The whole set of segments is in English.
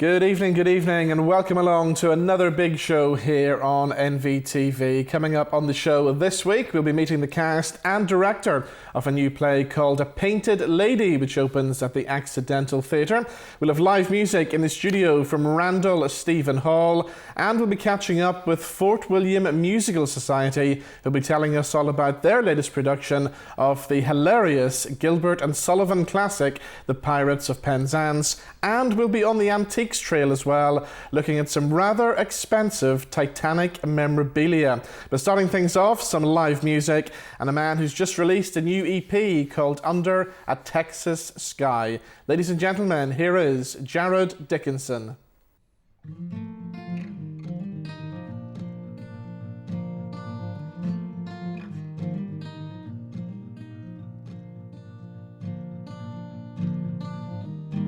Good evening, and welcome along to another big show here on NVTV. Coming up on the show this week, we'll be meeting the cast and director of a new play called A Painted Lady, which opens at the Accidental Theatre. We'll have live music in the studio from Randall, Stephen Hall, and we'll be catching up with Fortwilliam Musical Society, who'll be telling us all about their latest production of the hilarious Gilbert and Sullivan classic, The Pirates of Penzance, and we'll be on the Antiques Trail as well, looking at some rather expensive Titanic memorabilia. But starting things off, some live music and a man who's just released a new EP called Under a Texas Sky. Ladies and gentlemen, here is Jarrod Dickenson.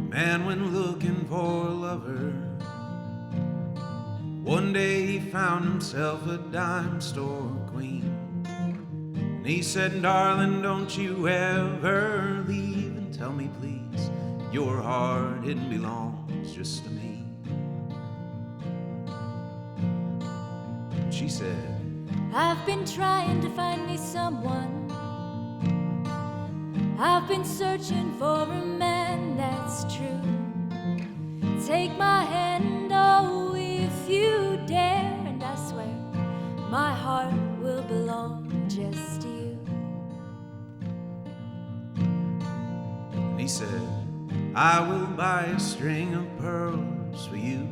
Man went looking for a lover. One day he found himself a dime store queen. And he said, darling, don't you ever leave, and tell me please, your heart, it belongs just to me. And she said, I've been trying to find me someone. I've been searching for a man that's true. Take my hand, oh, if you dare, and I swear my heart will belong just to you. And he said, I will buy a string of pearls for you.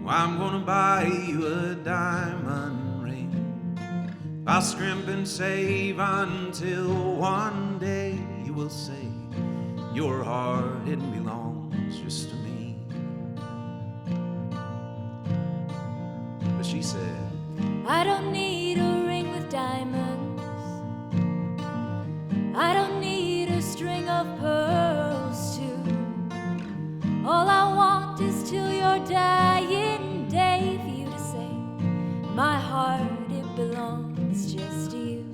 I'm gonna buy you a diamond ring. I'll scrimp and save until one day you will say, your heart, it belongs just to me. But she said, I don't need a ring with diamonds. I don't need a string of pearls too. All I want is till your dying day for you to say, my heart, it belongs just to you.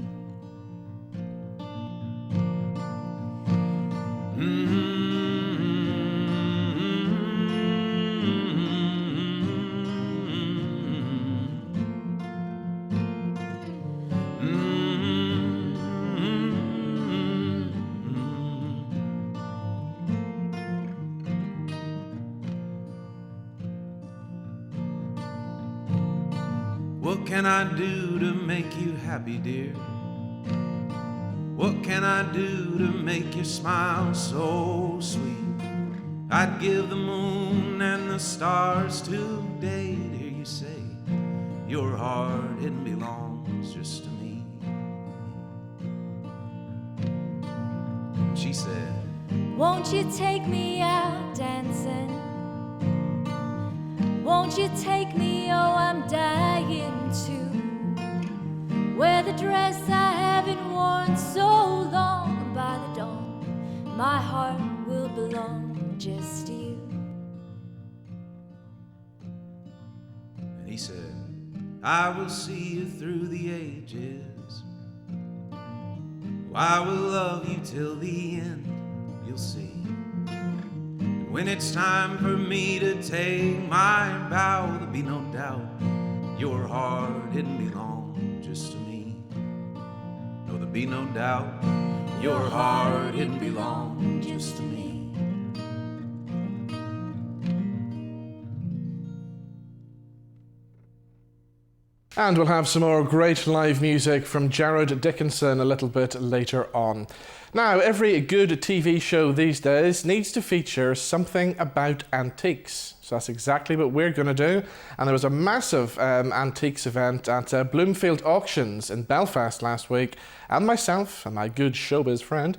What can I do to make you happy, dear? What can I do to make you smile so sweet? I'd give the moon and the stars today to hear you say, your heart, it belongs just to me. She said, Won't you take me out dancing? Won't you take me, oh, I'm dying to wear the dress I haven't worn so long. And by the dawn, my heart will belong just to you. And he said, I will see you through the ages. I will love you till the end, you'll see. When it's time for me to take my bow, there'll be no doubt your heart, it belongs just to me. No, there'll be no doubt your heart, it belongs just to me. And we'll have some more great live music from Jarrod Dickenson a little bit later on. Now, every good TV show these days needs to feature something about antiques. So that's exactly what we're going to do. And there was a massive antiques event at Bloomfield Auctions in Belfast last week. And myself and my good showbiz friend,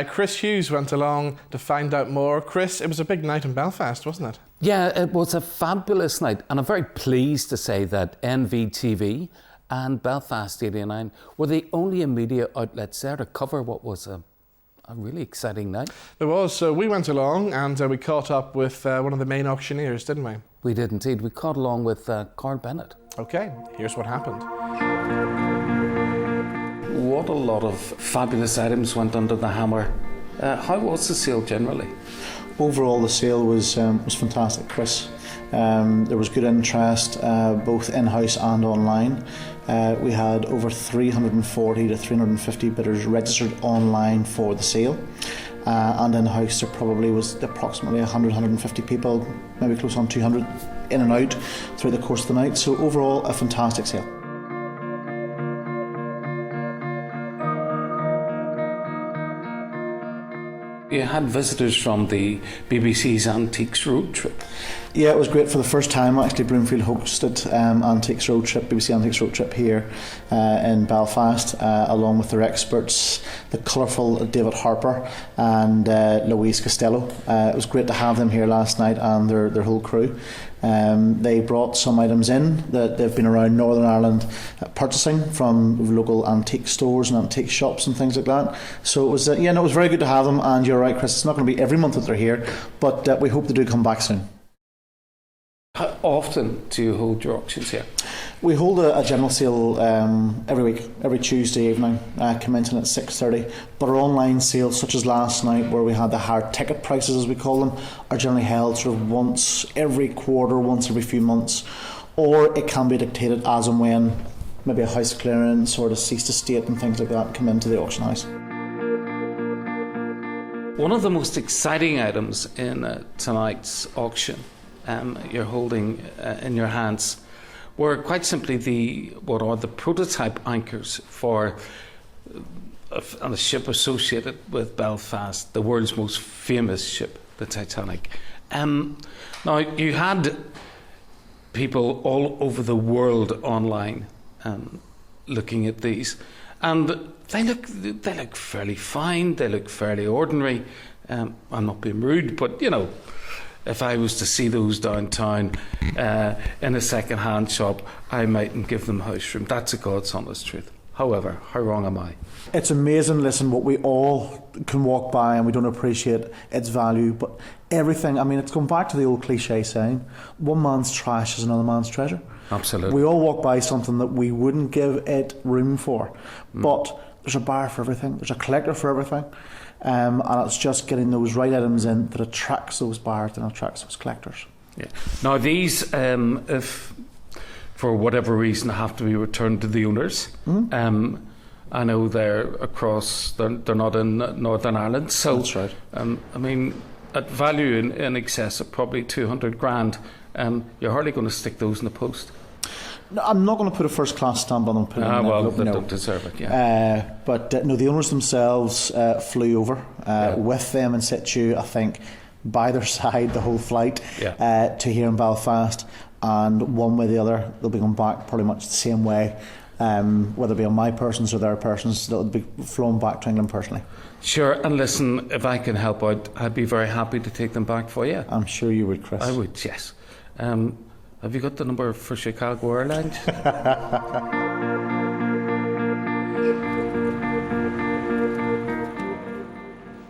Chris Hughes, went along to find out more. Chris, it was a big night in Belfast, wasn't it? Yeah, it was a fabulous night. And I'm very pleased to say that NVTV and Belfast 89 were the only media outlets there to cover what was a really exciting night. There was. So we went along and we caught up with one of the main auctioneers, didn't we? We did indeed. We caught along with Karl Bennet. Okay, here's what happened. What a lot of fabulous items went under the hammer. How was the sale generally? Overall, the sale was fantastic, Chris. There was good interest, both in-house and online. We had over 340 to 350 bidders registered online for the sale. And in-house there probably was approximately 100, 150 people, maybe close on 200 in and out through the course of the night. So overall, a fantastic sale. You had visitors from the BBC's Antiques Road Trip. Yeah, it was great. For the first time, actually, Bloomfield hosted Antiques Road Trip, BBC Antiques Road Trip here in Belfast, along with their experts, the colourful David Harper and Louise Costello. It was great to have them here last night and their whole crew. They brought some items in that they've been around Northern Ireland purchasing from local antique stores and antique shops and things like that. So it was, it was very good to have them. And you're right, Chris, it's not going to be every month that they're here, but we hope they do come back soon. How often do you hold your auctions here? We hold a general sale every week, every Tuesday evening, commencing at 6:30. But our online sales, such as last night, where we had the higher ticket prices, as we call them, are generally held sort of once every quarter, once every few months, or it can be dictated as and when maybe a house clearance or deceased estate and things like that come into the auction house. One of the most exciting items in tonight's auction you're holding in your hands were quite simply what are the prototype anchors for a ship associated with Belfast, the world's most famous ship, the Titanic. Now, you had people all over the world online looking at these, and they look fairly fine, they look fairly ordinary. I'm not being rude, but if I was to see those downtown in a second-hand shop, I mightn't give them house room. That's a God's honest truth. However, how wrong am I? It's amazing, listen, what we all can walk by and we don't appreciate its value, but everything, it's going back to the old cliche saying, one man's trash is another man's treasure. Absolutely. We all walk by something that we wouldn't give it room for, but there's a buyer for everything, there's a collector for everything. And it's just getting those right items in that attracts those buyers and attracts those collectors. Yeah. Now these, if for whatever reason have to be returned to the owners, I know they're across. They're not in Northern Ireland, so that's right. At value in excess of probably 200 grand, you're hardly going to stick those in the post. No, I'm not going to put a first-class stamp on them. They don't deserve it, yeah. But the owners themselves flew over with them in situ, I think, by their side the whole flight to here in Belfast. And one way or the other, they'll be going back pretty much the same way, whether it be on my persons or their persons, they'll be flown back to England personally. Sure, and listen, if I can help out, I'd be very happy to take them back for you. I'm sure you would, Chris. I would, yes. Have you got the number for Chicago Airlines?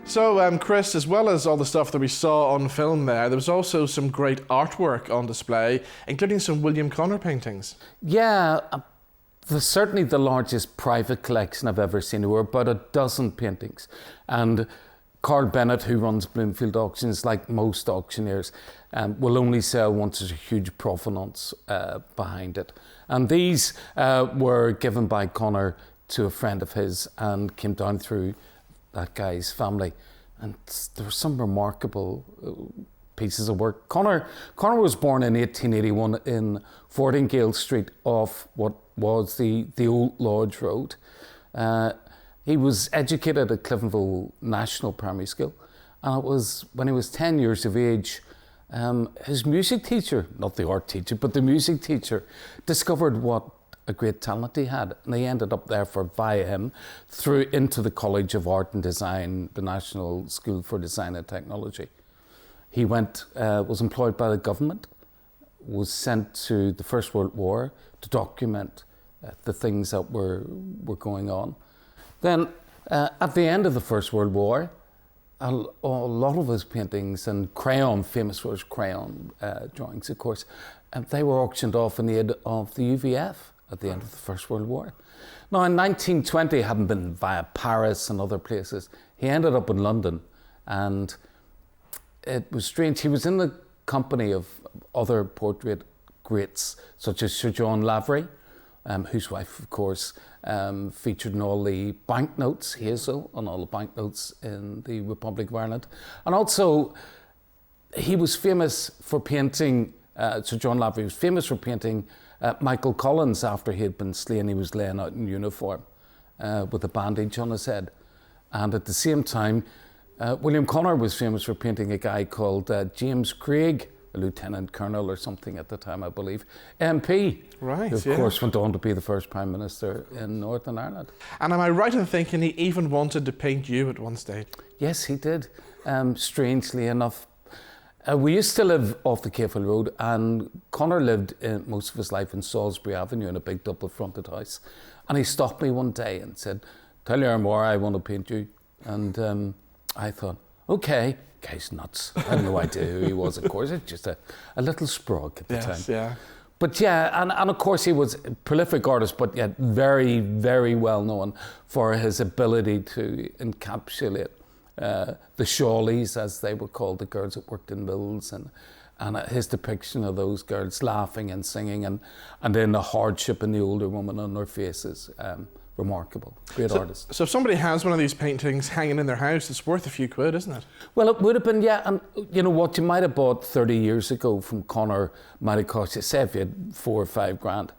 So, Chris, as well as all the stuff that we saw on film there was also some great artwork on display, including some William Connor paintings. Yeah, certainly the largest private collection I've ever seen. There were about a dozen paintings. And Karl Bennet, who runs Bloomfield Auctions, like most auctioneers, will only sell once there's a huge provenance behind it. And these were given by Connor to a friend of his and came down through that guy's family. And there were some remarkable pieces of work. Connor was born in 1881 in Fortingale Street off what was the Old Lodge Road. He was educated at Cliftonville National Primary School, and it was when he was 10 years of age, his music teacher, not the art teacher, but the music teacher, discovered what a great talent he had, and he ended up there via him through into the College of Art and Design, the National School for Design and Technology. He was employed by the government, was sent to the First World War to document the things that were going on. Then, at the end of the First World War, a lot of his paintings and crayon, famous for his crayon drawings, of course, they were auctioned off in aid of the UVF at the end of the First World War. Now, in 1920, having been via Paris and other places, he ended up in London, and it was strange. He was in the company of other portrait greats, such as Sir John Lavery, whose wife, of course, featured in all the banknotes, Hazel, on all the banknotes in the Republic of Ireland. And also, he was famous for painting, Sir John Lavery was famous for painting Michael Collins after he had been slain. He was laying out in uniform with a bandage on his head. And at the same time, William Connor was famous for painting a guy called James Craig, a lieutenant colonel or something at the time, I believe, MP. Right, who of course went on to be the first Prime Minister in Northern Ireland. And am I right in thinking he even wanted to paint you at one stage? Yes, he did, strangely enough. We used to live off the Cahill Road, and Connor lived most of his life in Salisbury Avenue in a big double-fronted house. And he stopped me one day and said, "Tell your more, I want to paint you." And I thought, okay, guy's nuts. I had no idea who he was, of course. It's just a little sprog at the time. Yeah. But yeah, and of course he was a prolific artist, but yet very, very well known for his ability to encapsulate the shawlies, as they were called, the girls that worked in mills, and his depiction of those girls laughing and singing, and then the hardship in the older woman on their faces. Remarkable, great artist. So if somebody has one of these paintings hanging in their house, it's worth a few quid, isn't it? Well, it would have been, yeah. And you know what you might have bought 30 years ago from Connor might have cost you, say if you had 4 or 5 grand.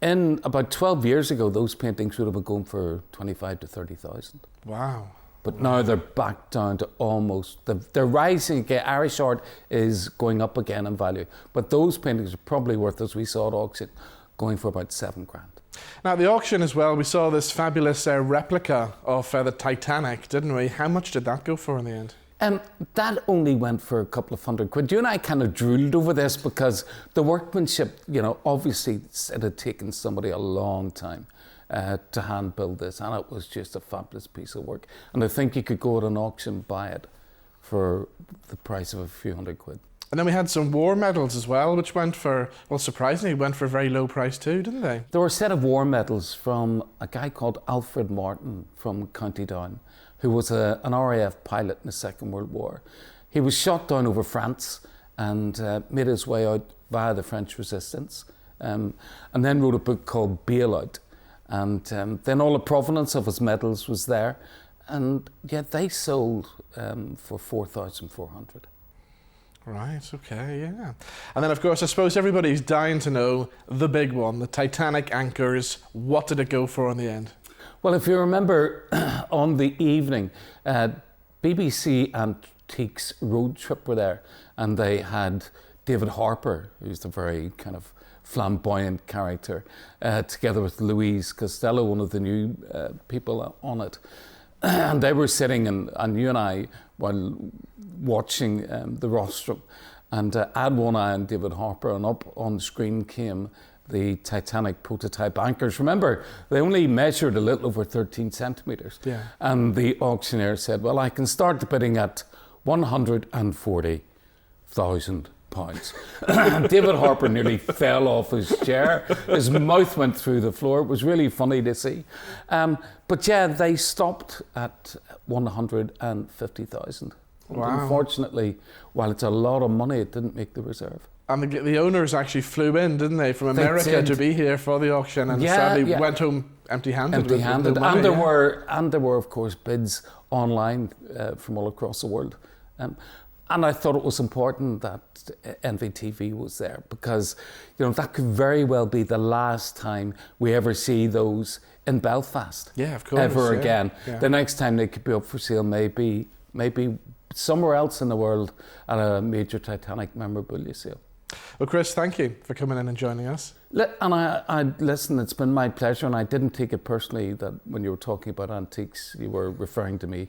In about 12 years ago, those paintings would have been going for 25 to 30,000. Wow. But now they're back down to almost, they're rising again. Irish art is going up again in value. But those paintings are probably worth, as we saw at auction, going for about 7 grand. Now, at the auction as well, we saw this fabulous replica of the Titanic, didn't we? How much did that go for in the end? That only went for a couple of £100. You and I kind of drooled over this because the workmanship, you know, obviously it had taken somebody a long time to hand build this, and it was just a fabulous piece of work. And I think you could go at an auction, buy it for the price of a few £100. And then we had some war medals as well, which went for, well, surprisingly, went for a very low price too, didn't they? There were a set of war medals from a guy called Alfred Martin from County Down, who was an RAF pilot in the Second World War. He was shot down over France and made his way out via the French resistance, and then wrote a book called Bailout. And then all the provenance of his medals was there, and yet they sold for 4,400. Right, okay, yeah. And then, of course, I suppose everybody's dying to know the big one, the Titanic anchors. What did it go for in the end? Well, if you remember, on the evening, BBC Antiques road trip were there, and they had David Harper, who's the very kind of flamboyant character, together with Louise Costello, one of the new people on it. And they were sitting, and you and I, while watching the rostrum, and I had one eye on David Harper, and up on the screen came the Titanic prototype anchors. Remember, they only measured a little over 13 centimetres. Yeah. And the auctioneer said, well, I can start the bidding at £140,000. David Harper nearly fell off his chair. His mouth went through the floor. It was really funny to see. But yeah, they stopped at 150,000. Wow. Unfortunately, while it's a lot of money, it didn't make the reserve. And the owners actually flew in, didn't they, from America to be here for the auction, and sadly went home empty-handed. Empty-handed, money, and there were of course bids online from all across the world. And I thought it was important that NVTV was there because, you know, that could very well be the last time we ever see those in Belfast. Yeah, of course. Ever again. Yeah. The next time they could be up for sale maybe somewhere else in the world at a major Titanic memorabilia sale. Well, Chris, thank you for coming in and joining us. And I listen, it's been my pleasure, and I didn't take it personally that when you were talking about antiques, you were referring to me.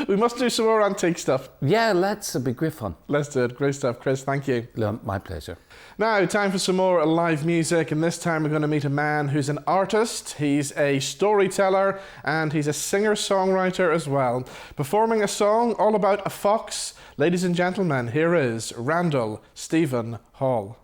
We must do some more antique stuff. Yeah, it'd be great fun. Let's do it. Great stuff, Chris. Thank you. My pleasure. Now, time for some more live music, and this time we're going to meet a man who's an artist, he's a storyteller, and he's a singer-songwriter as well. Performing a song all about a fox. Ladies and gentlemen, here is Randall Stephen Hall.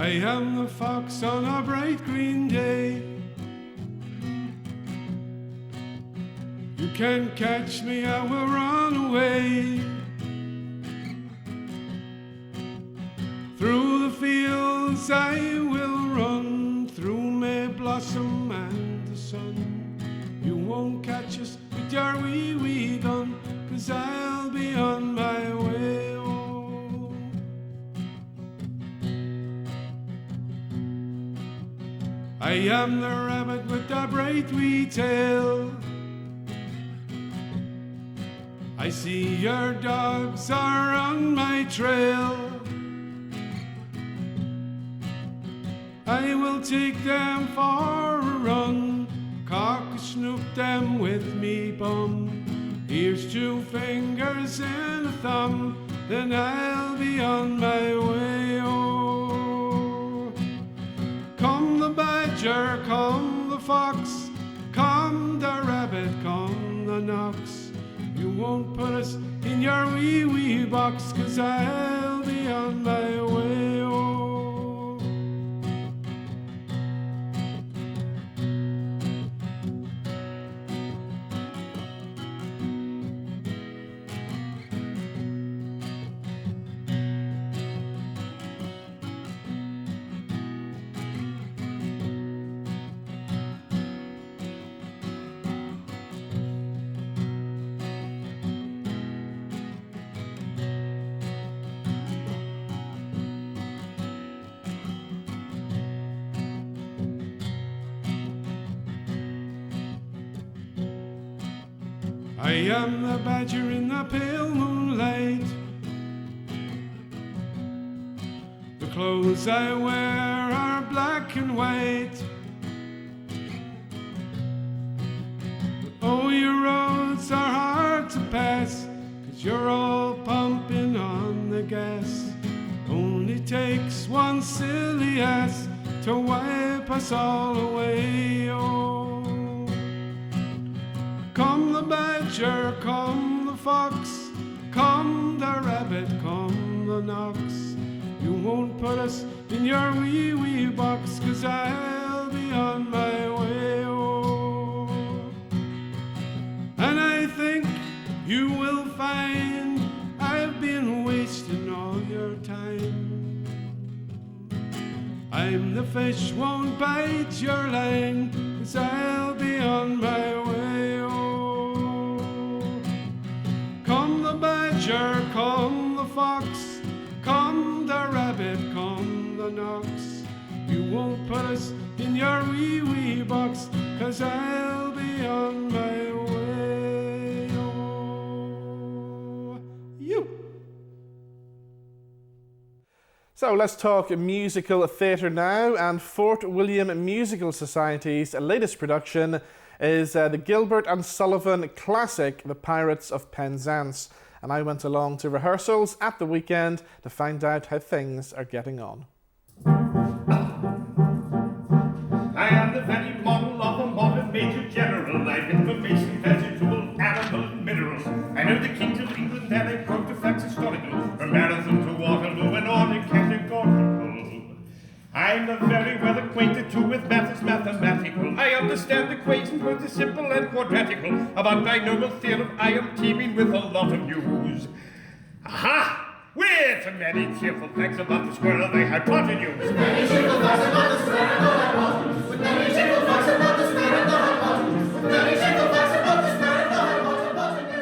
I am the fox on a bright green day. You can't catch me, I will run away. Through the fields I will run, through May blossom and the sun. You won't catch us with your wee gun, 'cause I'll be on my way home. I am the rabbit with the bright wee tail. I see your dogs are on my trail. I will take them for a run, cock and snoop them with me bum. Here's 2 fingers and a thumb, then I'll be on my way. Oh, come the badger, come the fox, come the rabbit, come the knox. You won't put us in your wee box, 'cause I'll be on my way. Oh, I am the badger in the pale moonlight. The clothes I wear are black and white. But oh, your roads are hard to pass, 'cause you're all pumping on the gas. Only takes one silly ass to wipe us all away. Oh, come the badger, come the fox, come the rabbit, come the knox. You won't put us in your wee box, 'cause I'll be on my way. Oh, and I think you will find I've been wasting all your time. I'm the fish won't bite your line, 'cause I'll be on my way. Oh, come the badger, come the fox, come the rabbit, come the knox. You won't put us in your wee box, 'cause I'll be on my way. Oh, you. So let's talk musical theatre now, and Fortwilliam Musical Society's latest production is the Gilbert and Sullivan classic, The Pirates of Penzance. And I went along to rehearsals at the weekend to find out how things are getting on. I am the very model of a modern major general. I've information, vegetable, animal, and minerals. I know the kings of England and I quote the facts historical, from Marathon to Waterloo and on in categorical. I'm very well acquainted too with maths mathematical. I understand equations both the simple and quadratical. About binomial theorem I am teeming with a lot of news. Aha! With many cheerful facts about the squirrel they hypotenuse. With many cheerful facts about the squirrel and the hypotenuse. With many cheerful facts about the squirrel and the hypotenuse. With many cheerful facts about the squirrel and the hypotenuse.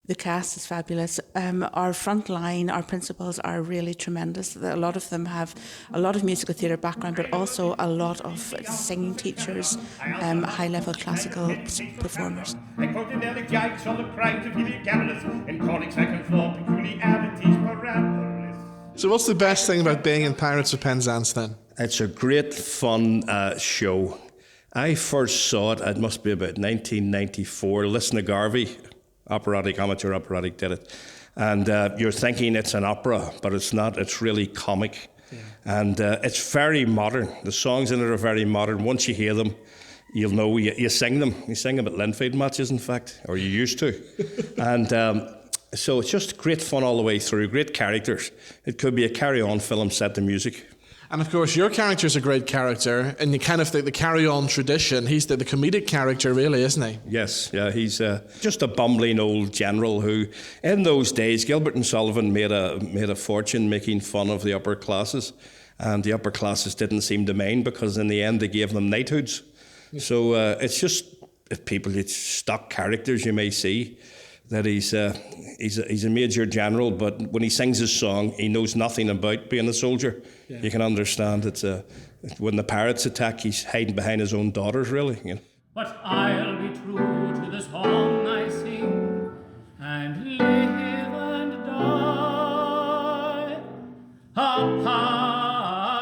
The cast is fabulous. Our front line, our principals are really tremendous. A lot of them have a lot of musical theatre background, but also a lot of singing teachers, high-level classical performers. I quoted elegiacs on the crimes of Heliogabalus, and conics I can form peculiarities parabolis. So what's the best thing about being in Pirates of Penzance then? It's a great fun show. I first saw it must be about 1994. Listen to Garvey, amateur operatic did it. And you're thinking it's an opera, but it's not. It's really comic. Yeah. And it's very modern. The songs in it are very modern. Once you hear them, you'll know, you sing them. You sing them at Linfield matches, in fact, or you used to. And So it's just great fun all the way through, great characters. It could be a carry-on film set to music. And of course, your character's a great character, and you kind of think the carry-on tradition, he's the comedic character really, isn't he? Yes, yeah, he's just a bumbling old general who, in those days, Gilbert and Sullivan made a fortune making fun of the upper classes, and the upper classes didn't seem to mind because in the end they gave them knighthoods. So it's just it's stock characters you may see. That he's a major general, but when he sings his song, he knows nothing about being a soldier. Yeah. You can understand when the pirates attack, he's hiding behind his own daughters, really. You know? But I'll be true to the song I sing and live and die a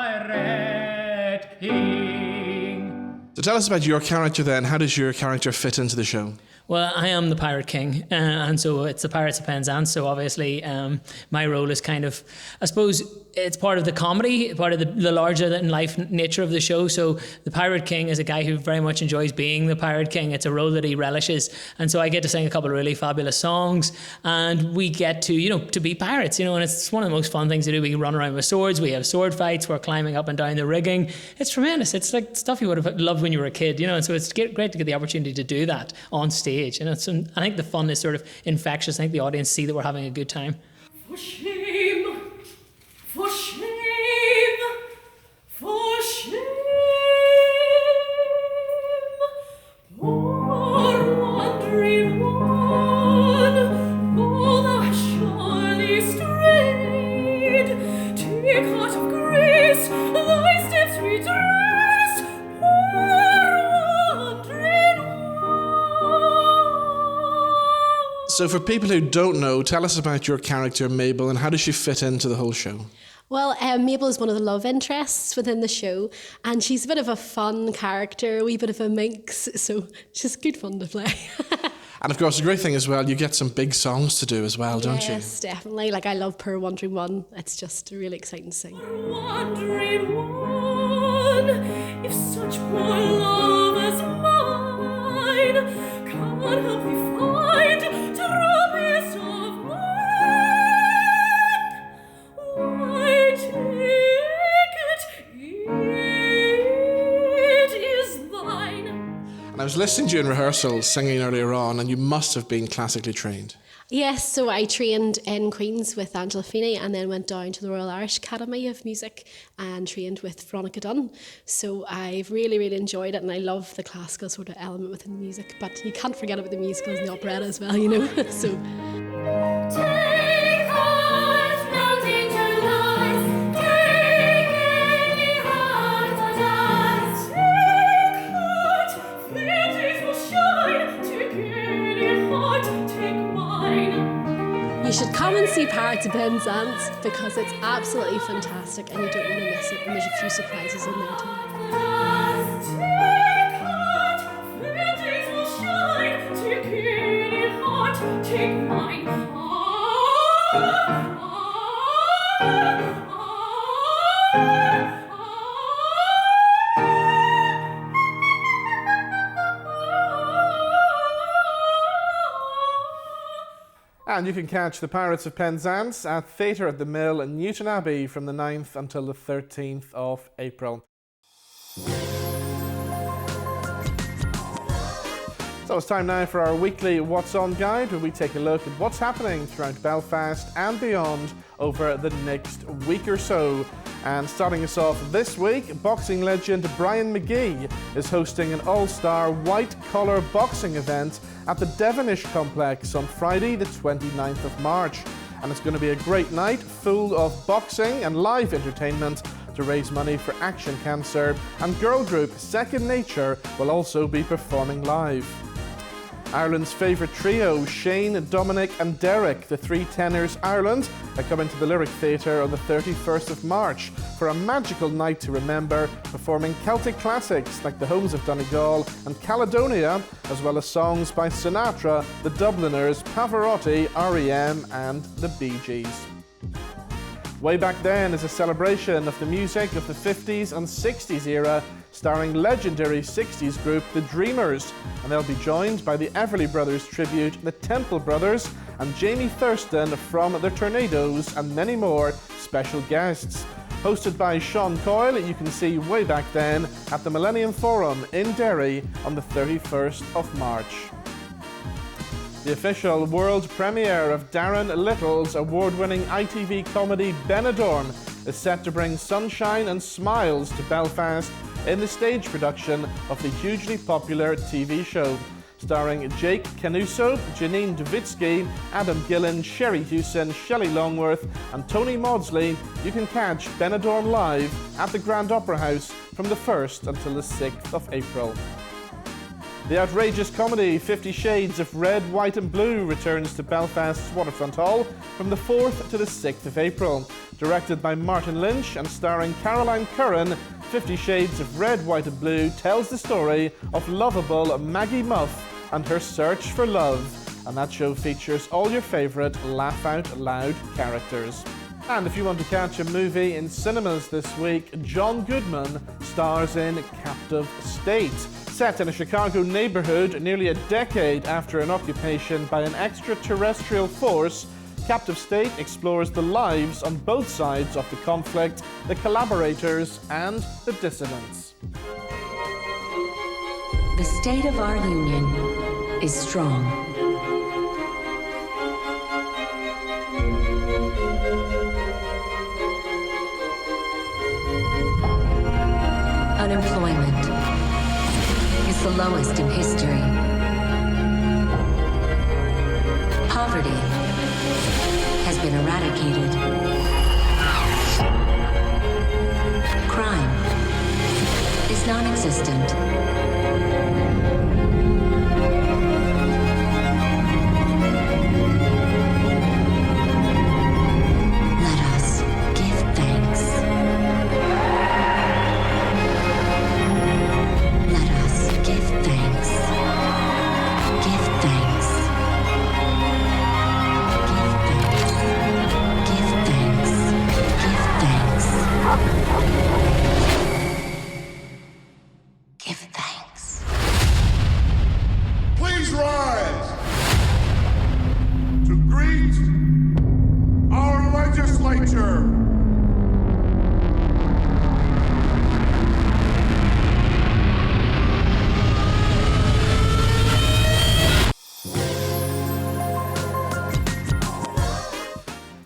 pirate king. So tell us about your character then. How does your character fit into the show? Well, I am the Pirate King, and so it's the Pirates of Penzance, so obviously my role is kind of, I suppose, it's part of the comedy, part of the larger-than-life nature of the show. So the Pirate King is a guy who very much enjoys being the Pirate King. It's a role that he relishes, and so I get to sing a couple of really fabulous songs, and we get to be pirates, and it's one of the most fun things to do. We run around with swords, we have sword fights, we're climbing up and down the rigging. It's tremendous. It's like stuff you would have loved when you were a kid, and so it's great to get the opportunity to do that on stage. And I think the fun is sort of infectious. I think the audience see that we're having a good time. For shame, for shame, for shame, poor wandering one, go thou surely strayed. Take heart of grace, thy steps retrace, poor wandering one. So for people who don't know, tell us about your character Mabel and how does she fit into the whole show? Well, Mabel is one of the love interests within the show, and she's a bit of a fun character, a wee bit of a minx, so she's good fun to play. And of course, the great thing as well, you get some big songs to do as well, don't you? Yes, definitely. Like, I love Poor Wandering One. It's just really exciting to sing. Wandering one, if such poor love as mine can't help me find truest of mine, why take it is thine. And I was listening to you in rehearsal singing earlier on, and you must have been classically trained. Yes, so I trained in Queen's with Angela Feeney and then went down to the Royal Irish Academy of Music and trained with Veronica Dunn. So I've really, really enjoyed it, and I love the classical sort of element within the music. But you can't forget about the musicals and the operetta as well, so... Take heart, no danger lies. Take any heart but ours. Take heart, fair days will shine. Take any heart, take mine. You should come and see Pirates of Penzance because it's absolutely fantastic and you don't want to miss it, and there's a few surprises in there too. Take heart, fair days will shine. Take any heart, take mine. And you can catch the Pirates of Penzance at Theatre at the Mill in Newton Abbey from the 9th until the 13th of April. So it's time now for our weekly What's On guide, where we take a look at what's happening throughout Belfast and beyond over the next week or so. And starting us off this week, boxing legend Brian McGee is hosting an all-star white-collar boxing event at the Devonish Complex on Friday the 29th of March. And it's going to be a great night full of boxing and live entertainment to raise money for Action Cancer, and girl group Second Nature will also be performing live. Ireland's favourite trio, Shane, Dominic and Derek, the three tenors Ireland, are coming to the Lyric Theatre on the 31st of March for a magical night to remember, performing Celtic classics like The Homes of Donegal and Caledonia, as well as songs by Sinatra, the Dubliners, Pavarotti, R.E.M. and the Bee Gees. Way Back Then is a celebration of the music of the 50s and 60s era, starring legendary 60s group The Dreamers, and they'll be joined by the Everly Brothers tribute, the Temple Brothers, and Jamie Thurston from The Tornadoes, and many more special guests. Hosted by Sean Coyle, you can see Way Back Then at the Millennium Forum in Derry on the 31st of March. The official world premiere of Darren Little's award-winning ITV comedy Benidorm is set to bring sunshine and smiles to Belfast in the stage production of the hugely popular TV show. Starring Jake Canuso, Janine Duvitsky, Adam Gillen, Sherry Hewson, Shelley Longworth and Tony Maudsley, you can catch Benidorm live at the Grand Opera House from the 1st until the 6th of April. The outrageous comedy 50 Shades of Red, White and Blue returns to Belfast's Waterfront Hall from the 4th to the 6th of April. Directed by Martin Lynch and starring Caroline Curran, 50 Shades of Red, White and Blue tells the story of lovable Maggie Muff and her search for love. And that show features all your favourite laugh out loud characters. And if you want to catch a movie in cinemas this week, John Goodman stars in Captive State. Set in a Chicago neighborhood nearly a decade after an occupation by an extraterrestrial force, Captive State explores the lives on both sides of the conflict, the collaborators and the dissidents. The state of our union is strong. Unemployment is the lowest in history. Poverty has been eradicated. Crime is non-existent.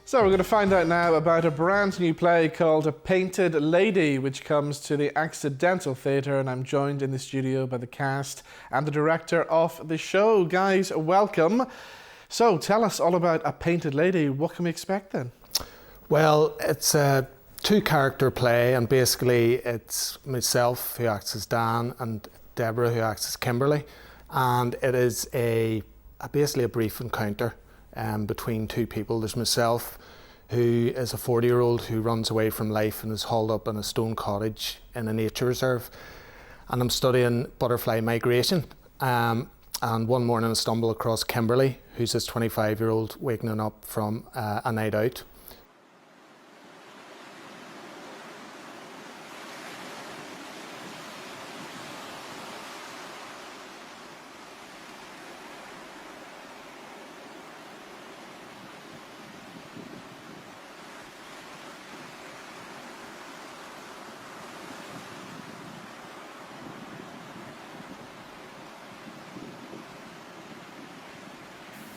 So we're going to find out now about a brand new play called A Painted Lady, which comes to the Accidental Theatre, and I'm joined in the studio by the cast and the director of the show. Guys, welcome. So tell us all about A Painted Lady. What can we expect then? Well, it's a two-character play, and basically it's myself who acts as Dan and Deborah who acts as Kimberly, and it is basically a brief encounter between two people. There's myself, who is a 40-year-old who runs away from life and is hauled up in a stone cottage in a nature reserve, and I'm studying butterfly migration. And one morning I stumble across Kimberly, who's this 25-year-old waking up from a night out.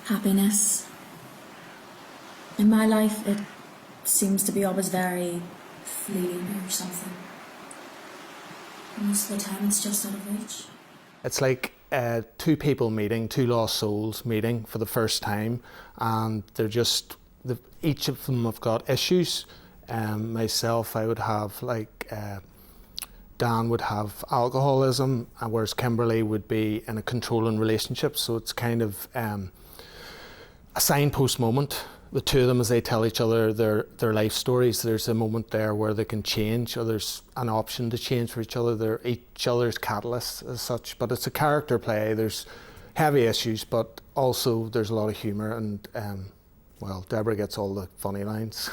Happiness. In my life, it seems to be always very fleeting or something. Most of the time, it's just out of reach. It's like two people meeting, two lost souls meeting for the first time, and they're just, each of them have got issues. Myself, I would have Dan would have alcoholism, whereas Kimberly would be in a controlling relationship. So it's kind of a signpost moment. The two of them, as they tell each other their life stories, there's a moment there where they can change, or there's an option to change for each other. They're each other's catalysts as such. But it's a character play. There's heavy issues, but also there's a lot of humour, and well, Deborah gets all the funny lines.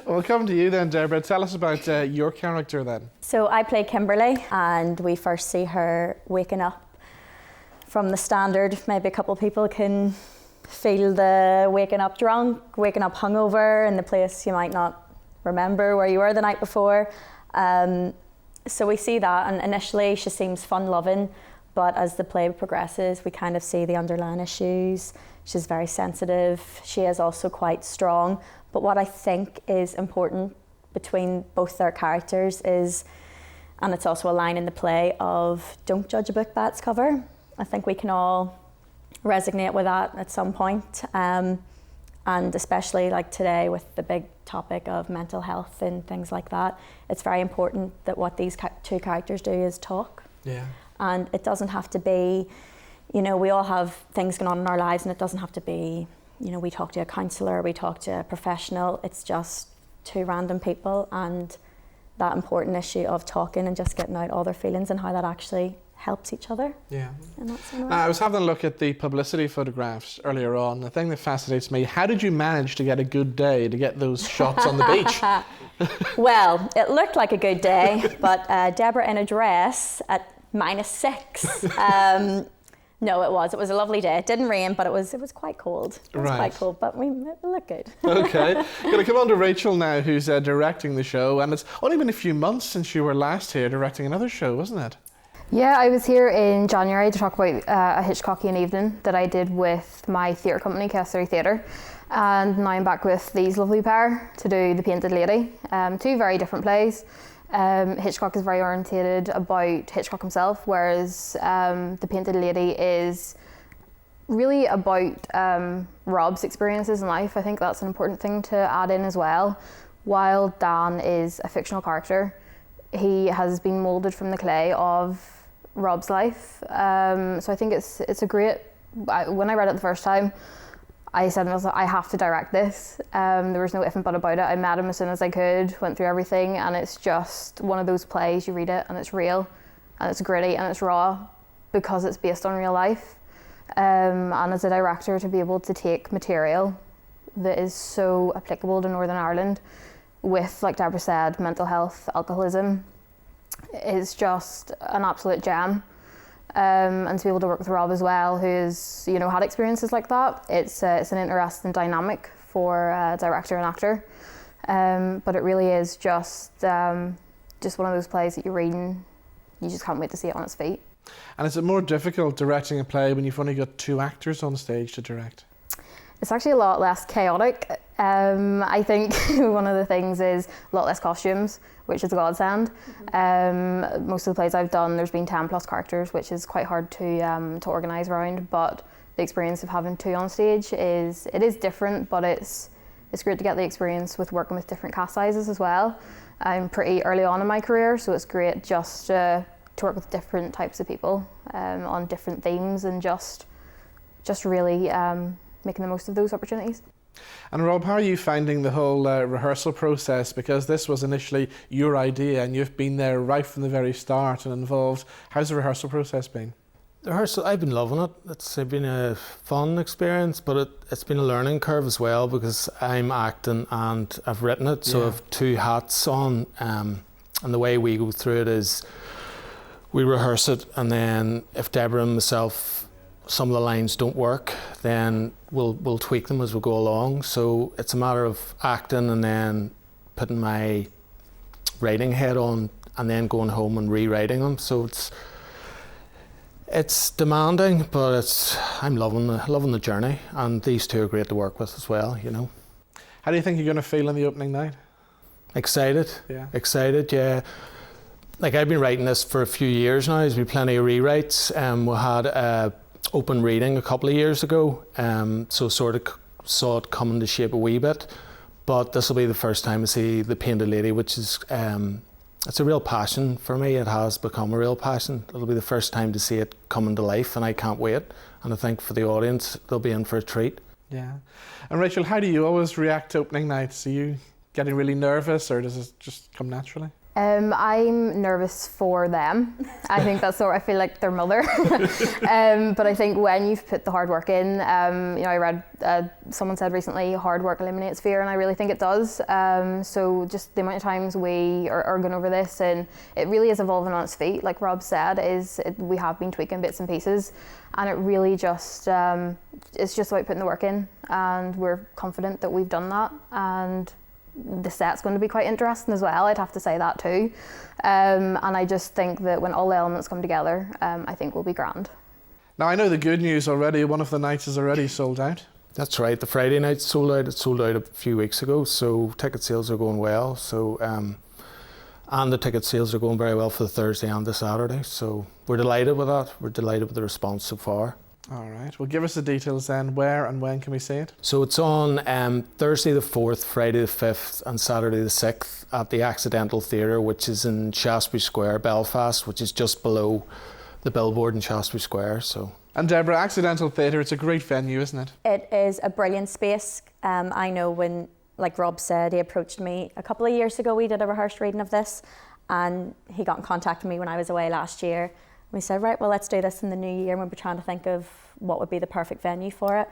Well, come to you then, Deborah. Tell us about your character then. So I play Kimberly, and we first see her waking up from the standard. Maybe a couple of people can feel the waking up drunk, waking up hungover in the place you might not remember where you were the night before. So we see that, and initially she seems fun-loving, but as the play progresses, we kind of see the underlying issues. She's very sensitive. She is also quite strong. But what I think is important between both their characters is, and it's also a line in the play, of don't judge a book by its cover. I think we can all resonate with that at some point. And especially like today with the big topic of mental health and things like that, it's very important that what these two characters do is talk. Yeah. And it doesn't have to be, you know, we all have things going on in our lives, and it doesn't have to be, you know, we talk to a counsellor, we talk to a professional. It's just two random people, and that important issue of talking and just getting out all their feelings and how that actually helps each other. Yeah. And that's in a way. I was having a look at the publicity photographs earlier on. The thing that fascinates me, how did you manage to get a good day to get those shots on the beach? Well, it looked like a good day, but Deborah in a dress at -6. No, it was a lovely day. It didn't rain, but it was quite cold. It was quite cold, but it looked good. Okay. Going to come on to Rachel now, who's directing the show, and it's only been a few months since you were last here directing another show, wasn't it? Yeah, I was here in January to talk about a Hitchcockian evening that I did with my theatre company, Kessler Theatre, and now I'm back with these lovely pair to do The Painted Lady. Two very different plays. Hitchcock is very orientated about Hitchcock himself, whereas The Painted Lady is really about Rob's experiences in life. I think that's an important thing to add in as well. While Dan is a fictional character, he has been moulded from the clay of Rob's life. So I think it's a great, when I read it the first time, I said to myself, I have to direct this. There was no if and but about it. I met him as soon as I could, went through everything, and it's just one of those plays, you read it and it's real, and it's gritty and it's raw, because it's based on real life. And as a director, to be able to take material that is so applicable to Northern Ireland with, like Deborah said, mental health, alcoholism, is just an absolute gem. And to be able to work with Rob as well, who's, you know, had experiences like that, it's an interesting dynamic for director and actor. But it really is just one of those plays that you read and you just can't wait to see it on its feet. And is it more difficult directing a play when you've only got two actors on stage to direct? It's actually a lot less chaotic. I think one of the things is a lot less costumes, which is a godsend. Most of the plays I've done, there's been 10 plus characters, which is quite hard to organise around. But the experience of having two on stage is different, but it's great to get the experience with working with different cast sizes as well. I'm pretty early on in my career, so it's great just to work with different types of people on different themes, and just really making the most of those opportunities. And Rob, how are you finding the whole rehearsal process? Because this was initially your idea and you've been there right from the very start and involved. How's the rehearsal process been? The rehearsal, I've been loving it. It's been a fun experience, but it's been a learning curve as well, because I'm acting and I've written it, so I've two hats on. And the way we go through it is we rehearse it, and then if Deborah and myself, some of the lines don't work, then we'll tweak them as we go along. So it's a matter of acting and then putting my writing head on and then going home and rewriting them. So it's demanding, but I'm loving the journey, and these two are great to work with as well, you know. How do you think you're going to feel on the opening night? Excited. Yeah. Excited, yeah. Like, I've been writing this for a few years now. There's been plenty of rewrites. We had a open reading a couple of years ago, so sort of saw it come into shape a wee bit, but this will be the first time I see The Painted Lady, which is it's a real passion for me. It has become a real passion. It'll be the first time to see it come into life, and I can't wait, and I think for the audience they'll be in for a treat. Yeah. And Rachel, how do you always react to opening nights? Are you getting really nervous, or does it just come naturally? I'm nervous for them. I think that's sort of, I feel like their mother. But I think when you've put the hard work in, you know, I read someone said recently, hard work eliminates fear, and I really think it does. So just the amount of times we are going over this, and it really is evolving on its feet. Like Rob said, we have been tweaking bits and pieces, and it really just it's just about putting the work in, and we're confident that we've done that. And the set's going to be quite interesting as well, I'd have to say that too. And I just think that when all the elements come together, I think we'll be grand. Now, I know the good news already. One of the nights is already sold out. That's right. The Friday night sold out. It sold out a few weeks ago, so ticket sales are going well. So, and the ticket sales are going very well for the Thursday and the Saturday. So we're delighted with that. We're delighted with the response so far. All right. Well, give us the details then. Where and when can we see it? So it's on Thursday the 4th, Friday the 5th and Saturday the 6th at the Accidental Theatre, which is in Shaftesbury Square, Belfast, which is just below the billboard in Shaftesbury Square. So. And Deborah, Accidental Theatre, it's a great venue, isn't it? It is a brilliant space. I know when, like Rob said, he approached me a couple of years ago. We did a rehearsed reading of this, and he got in contact with me when I was away last year. We said, right, well, let's do this in the new year. And we were trying to think of what would be the perfect venue for it.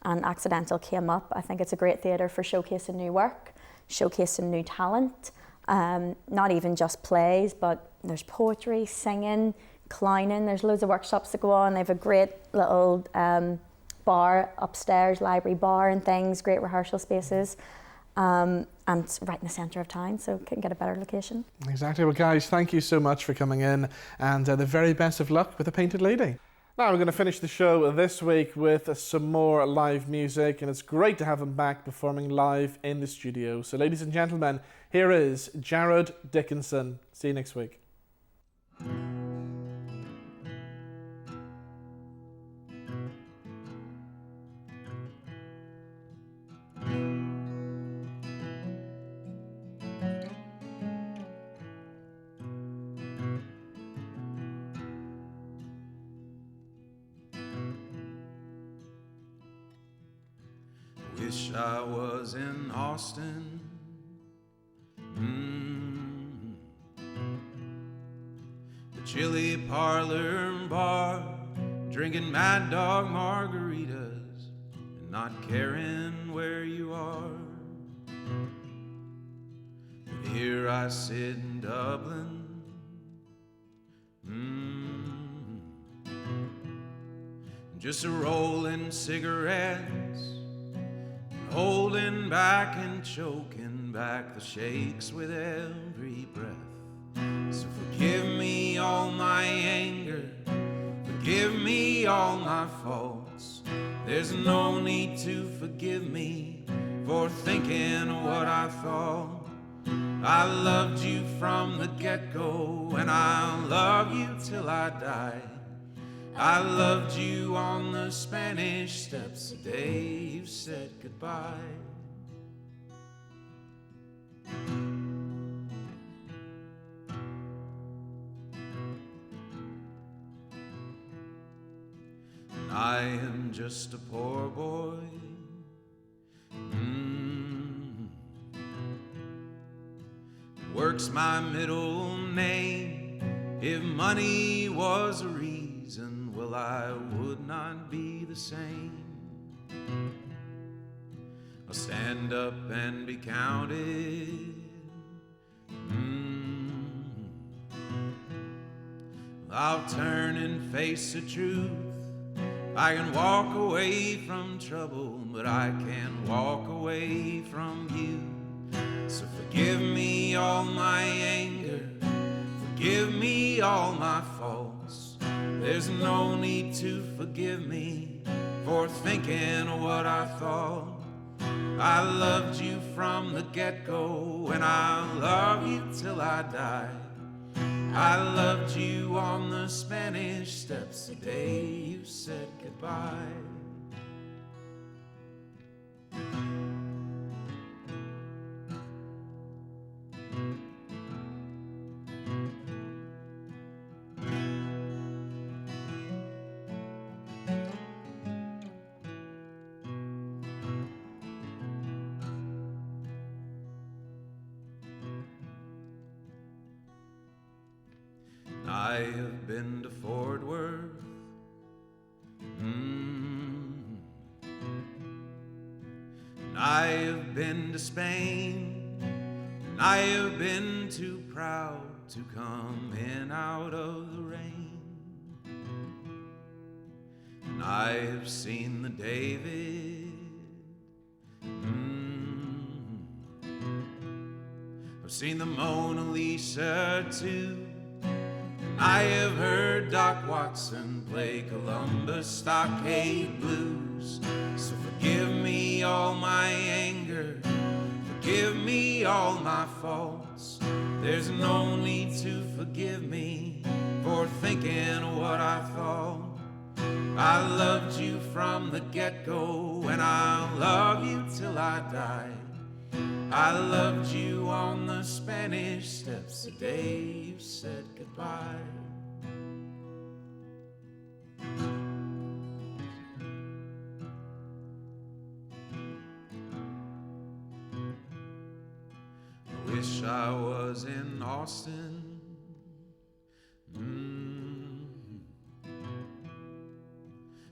And Accidental came up. I think it's a great theatre for showcasing new work, showcasing new talent. Not even just plays, but there's poetry, singing, clowning. There's loads of workshops that go on. They have a great little bar upstairs, library bar and things, great rehearsal spaces. And it's right in the centre of town, so couldn't get a better location. Exactly. Well, guys, thank you so much for coming in, and the very best of luck with The Painted Lady. Now we're going to finish the show this week with some more live music, and it's great to have him back performing live in the studio. So, ladies and gentlemen, here is Jarrod Dickenson. See you next week. Wish I was in Austin. The chili parlor and bar, drinking Mad Dog margaritas and not caring where you are. But here I sit in Dublin, just a rolling cigarettes, holding back and choking back the shakes with every breath. So forgive me all my anger, forgive me all my faults. There's no need to forgive me for thinking what I thought. I loved you from the get-go, and I'll love you till I die. I loved you on the Spanish Steps the day you said goodbye. And I am just a poor boy, works my middle name. If money was a reason, well, I would not be the same. I'll stand up and be counted. I'll turn and face the truth. I can walk away from trouble, but I can't walk away from you. So forgive me all my anger, forgive me all my faults. There's no need to forgive me for thinking what I thought. I loved you from the get-go, and I'll love you till I die. I loved you on the Spanish Steps the day you said goodbye. I have been to Fort Worth. And I have been to Spain. And I have been too proud to come in out of the rain. And I have seen the David. I've seen the Mona Lisa too. I have heard Doc Watson play Columbus Stockade Blues. So forgive me all my anger, forgive me all my faults. There's no need to forgive me for thinking what I thought. I loved you from the get-go, and I'll love you till I die. I loved you on the Spanish Steps the day you said goodbye. I wish I was in Austin.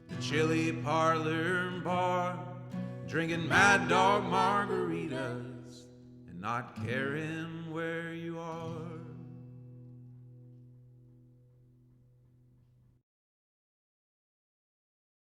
The Chili Parlor and Bar, drinking Mad Dog margaritas and not caring where you are.